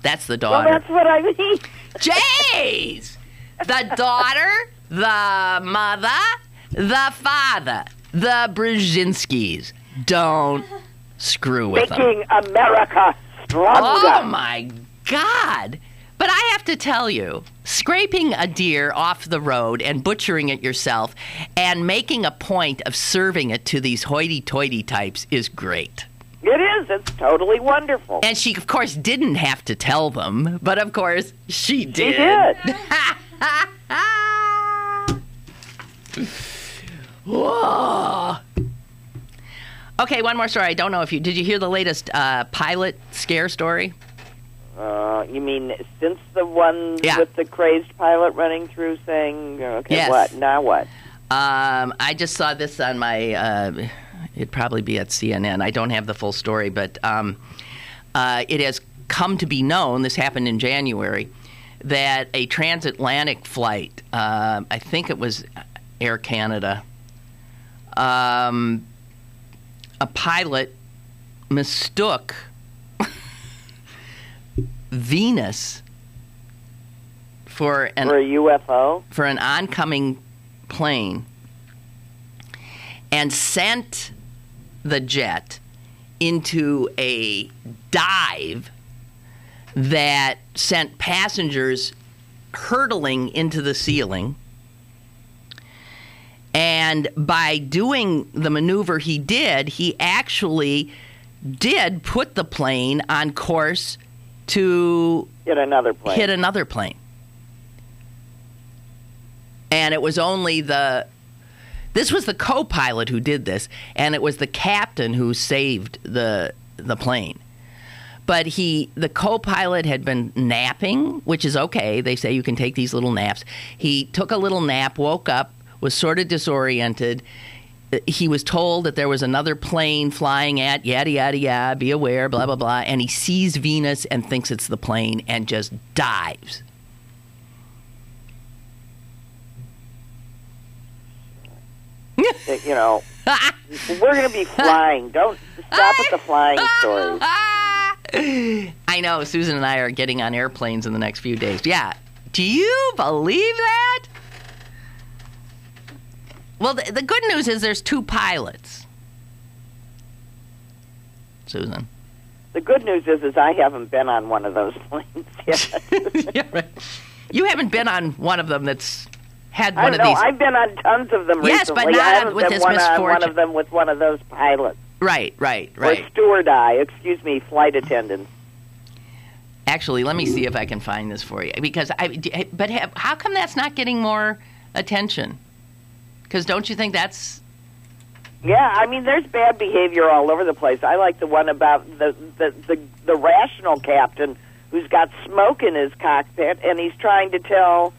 That's the daughter. Well, that's what I mean. Jeez! The daughter, the mother, the father, the Brzezinskis. Don't screw with them. Making America stronger. Oh, my God. But But I have to tell you, scraping a deer off the road and butchering it yourself and making a point of serving it to these hoity-toity types is great. It is. It's totally wonderful. And she, of course, didn't have to tell them, but of course, she did. She did. Whoa. Okay, one more story. I don't know if did you hear the latest pilot scare story? You mean since the one with the crazed pilot running through saying, okay, yes. What? Now what? I just saw this on my, it'd probably be at CNN. I don't have the full story, but it has come to be known, this happened in January, that a transatlantic flight, I think it was Air Canada, a pilot mistook Venus for a UFO, for an oncoming plane, and sent the jet into a dive that sent passengers hurtling into the ceiling. And by doing the maneuver he did, he actually did put the plane on course to hit another plane. And it was only this was the co-pilot who did this, and it was the captain who saved the plane. But the co-pilot had been napping, which is okay. They say you can take these little naps. He took a little nap, woke up, was sort of disoriented. He was told that there was another plane flying at, yada, yada, yada, be aware, blah, blah, blah. And he sees Venus and thinks it's the plane and just dives. You know, we're going to be flying. Don't stop at the flying stories. I know. Susan and I are getting on airplanes in the next few days. Yeah. Do you believe that? Well, the good news is there's 2 pilots. Susan. The good news is I haven't been on one of those planes yet. Yeah, right. You haven't been on one of them that's had one of these. I've been on tons of them recently. Yes, but not with this misfortune. One of them with one of those pilots. Right. Or flight attendants. Actually, let me see if I can find this for you. Because how come that's not getting more attention? Because don't you think that's... Yeah, I mean, there's bad behavior all over the place. I like the one about the rational captain who's got smoke in his cockpit, and he's trying to tell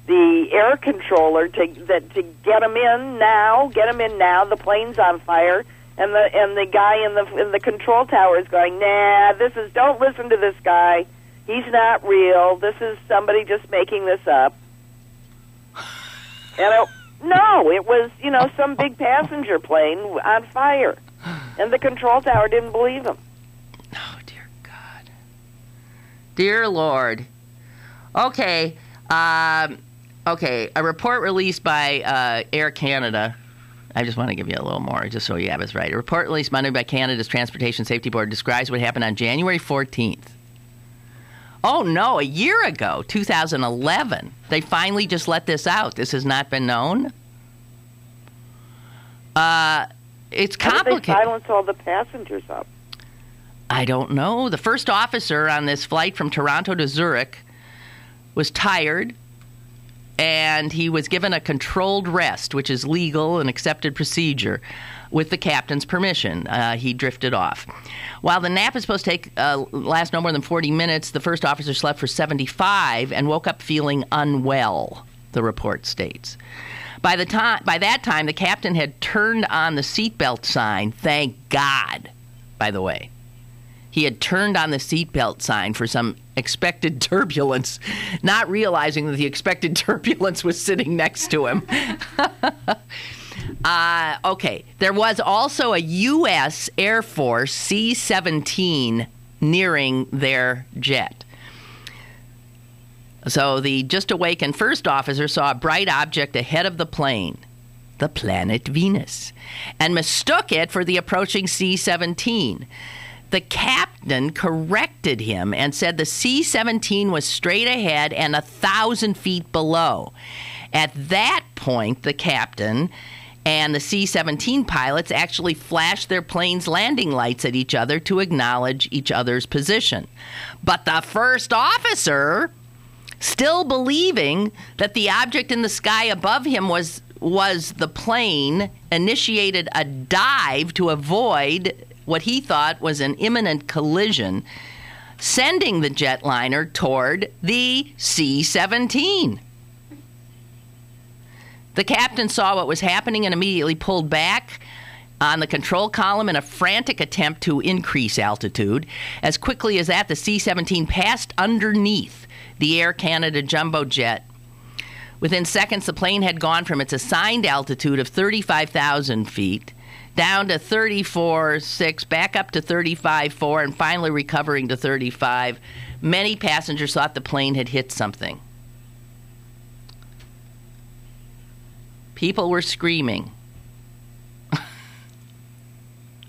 the air controller to get him in now. The plane's on fire, and the guy in the control tower is going, don't listen to this guy. He's not real. This is somebody just making this up. And no, it was, some big passenger plane on fire. And the control tower didn't believe him. Oh, dear God. Dear Lord. Okay. A report released by Air Canada. I just want to give you a little more, just so you have it right. A report released Monday by Canada's Transportation Safety Board describes what happened on January 14th. Oh, no, a year ago, 2011. They finally just let this out. This has not been known. It's complicated. How did they silence all the passengers up? I don't know. The first officer on this flight from Toronto to Zurich was tired, and he was given a controlled rest, which is legal and accepted procedure, with the captain's permission. He drifted off. While the nap is supposed to last no more than 40 minutes, the first officer slept for 75 and woke up feeling unwell, the report states. By that time, the captain had turned on the seatbelt sign. Thank God, by the way. He had turned on the seatbelt sign for some expected turbulence, not realizing that the expected turbulence was sitting next to him. Okay. There was also a U.S. Air Force C-17 nearing their jet. So the just awakened first officer saw a bright object ahead of the plane, the planet Venus, and mistook it for the approaching C-17. The captain corrected him and said the C-17 was straight ahead and 1,000 feet below. At that point, the captain and the C-17 pilots actually flashed their plane's landing lights at each other to acknowledge each other's position. But the first officer, still believing that the object in the sky above him was the plane, initiated a dive to avoid what he thought was an imminent collision, sending the jetliner toward the C-17. The captain saw what was happening and immediately pulled back on the control column in a frantic attempt to increase altitude. As quickly as that, the C-17 passed underneath the Air Canada jumbo jet. Within seconds, the plane had gone from its assigned altitude of 35,000 feet down to 34.6, back up to 35.4, and finally recovering to 35. Many passengers thought the plane had hit something. People were screaming.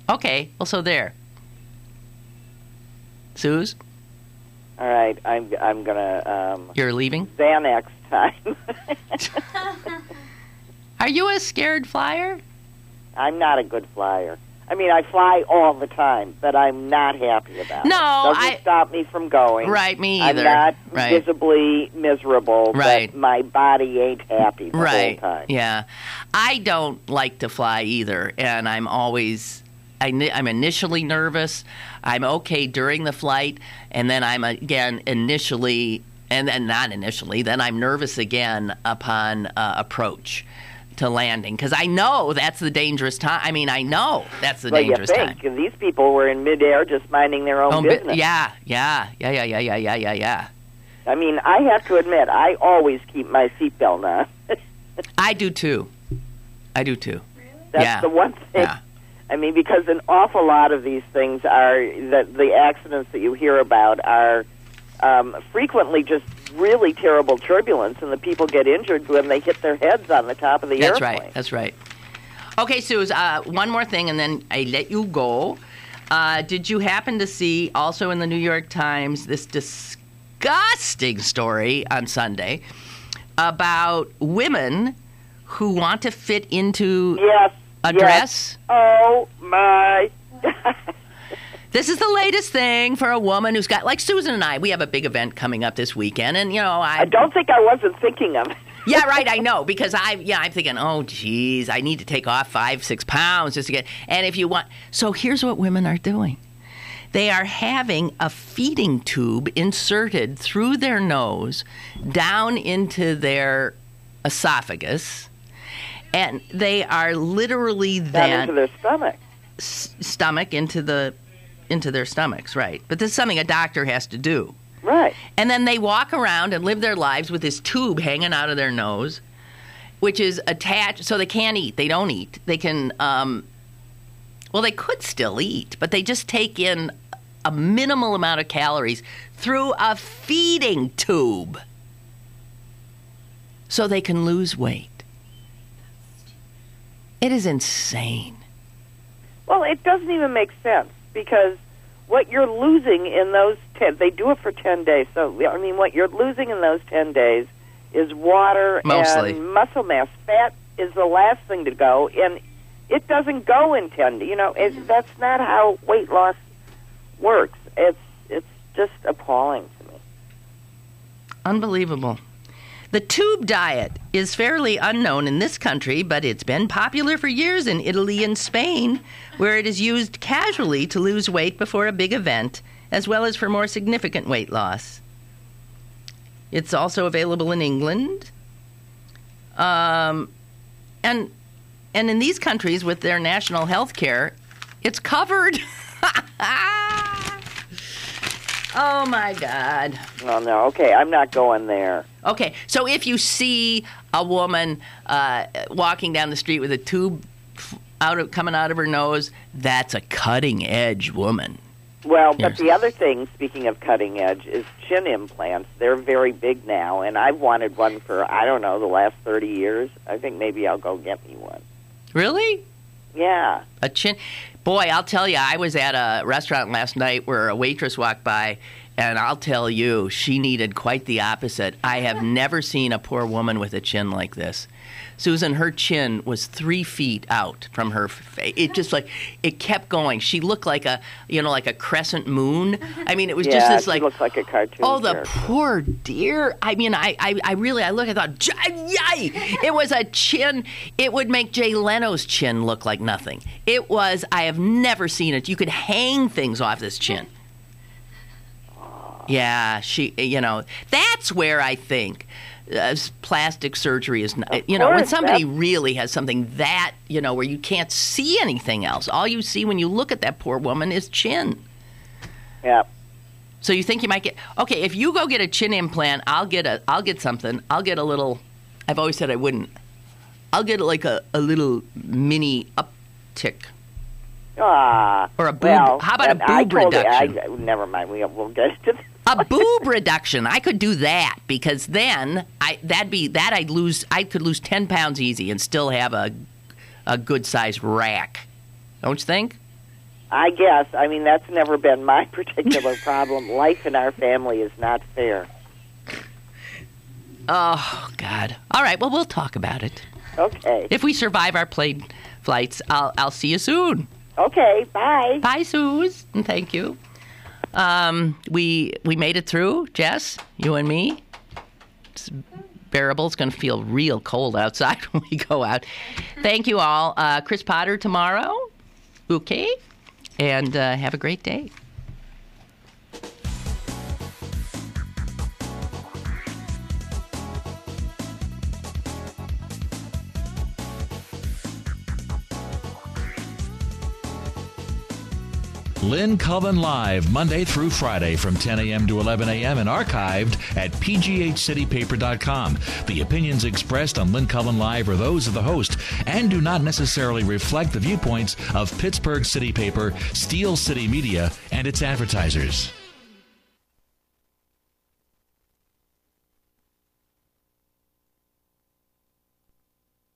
Okay, well, so there. Suze? All right, I'm gonna. You're leaving? Xanax time. Are you a scared flyer? I'm not a good flyer. I mean, I fly all the time, but I'm not happy about it. Doesn't stop me from going. Right, me either. I'm not visibly miserable, right. But my body ain't happy the whole time. Yeah. I don't like to fly either, and I'm always... I'm initially nervous. I'm okay during the flight, and then I'm again initially, and then not initially, then I'm nervous again upon approach to landing, because I know that's the dangerous time. I mean, I know that's the dangerous time. And these people were in midair just minding their own business. Yeah. I mean, I have to admit, I always keep my seatbelt on. I do too. Really? That's the one thing. Yeah. I mean, because an awful lot of these things are, the accidents that you hear about are frequently just really terrible turbulence, and the people get injured when they hit their heads on the top of the airplane. That's right. Okay, Suze, one more thing, and then I let you go. Did you happen to see, also in the New York Times, this disgusting story on Sunday about women who want to fit into a dress? Oh, my God. This is the latest thing for a woman who's got, like Susan and I, we have a big event coming up this weekend, and, I don't think I wasn't thinking of it. Yeah, right, I know, because I'm thinking, oh, geez, I need to take off 5-6 pounds just to get, and if you want, so here's what women are doing. They are having a feeding tube inserted through their nose down into their esophagus, and they are literally down into their stomach. Into their stomachs, right. But this is something a doctor has to do. Right. And then they walk around and live their lives with this tube hanging out of their nose, which is attached, so they can't eat. They don't eat. They can, they could still eat, but they just take in a minimal amount of calories through a feeding tube so they can lose weight. It is insane. Well, it doesn't even make sense, because what you're losing in those 10, they do it for 10 days. So, I mean, what you're losing in those 10 days is water and muscle mass. Fat is the last thing to go, and it doesn't go in 10 days. That's not how weight loss works. It's just appalling to me. Unbelievable. The tube diet is fairly unknown in this country, but it's been popular for years in Italy and Spain, where it is used casually to lose weight before a big event, as well as for more significant weight loss. It's also available in England. And in these countries, with their national health care, it's covered. Oh, my God. Oh, no. Okay, I'm not going there. Okay, so if you see a woman walking down the street with a tube coming out of her nose, that's a cutting-edge woman. Well, but the other thing, speaking of cutting edge, is chin implants. They're very big now, and I've wanted one for, I don't know, the last 30 years. I think maybe I'll go get me one. Really? Yeah. A chin. Boy, I'll tell you, I was at a restaurant last night where a waitress walked by, and I'll tell you, she needed quite the opposite. I have never seen a poor woman with a chin like this. Susan, her chin was 3 feet out from her face. It just it kept going. She looked like a crescent moon. I mean, it was just this she looked like a cartoon. Oh, the character. poor dear. I mean, I thought, yay! It was a chin. It would make Jay Leno's chin look like nothing. It was, I have never seen it. You could hang things off this chin. Yeah, that's where I think plastic surgery is not, when somebody really has something that, where you can't see anything else. All you see when you look at that poor woman is chin. Yeah. So you think you might get, okay, if you go get a chin implant, I'll get something. I'll get a little, I've always said I wouldn't. I'll get like a little mini uptick. Or a boob. Well, how about a boob reduction? Never mind. We'll get into this. A boob reduction. I could do that because then I could lose 10 pounds easy and still have a good sized rack. Don't you think? I guess. I mean, that's never been my particular problem. Life in our family is not fair. Oh God. All right. Well, we'll talk about it. Okay. If we survive our plane flights, I'll see you soon. Okay. Bye. Bye, Suze, and thank you. We made it through, Jess, you and me. It's bearable. It's going to feel real cold outside when we go out. Thank you all. Chris Potter tomorrow. Okay. And have a great day. Lynn Cullen Live, Monday through Friday from 10 a.m. to 11 a.m. and archived at pghcitypaper.com. The opinions expressed on Lynn Cullen Live are those of the host and do not necessarily reflect the viewpoints of Pittsburgh City Paper, Steel City Media, and its advertisers.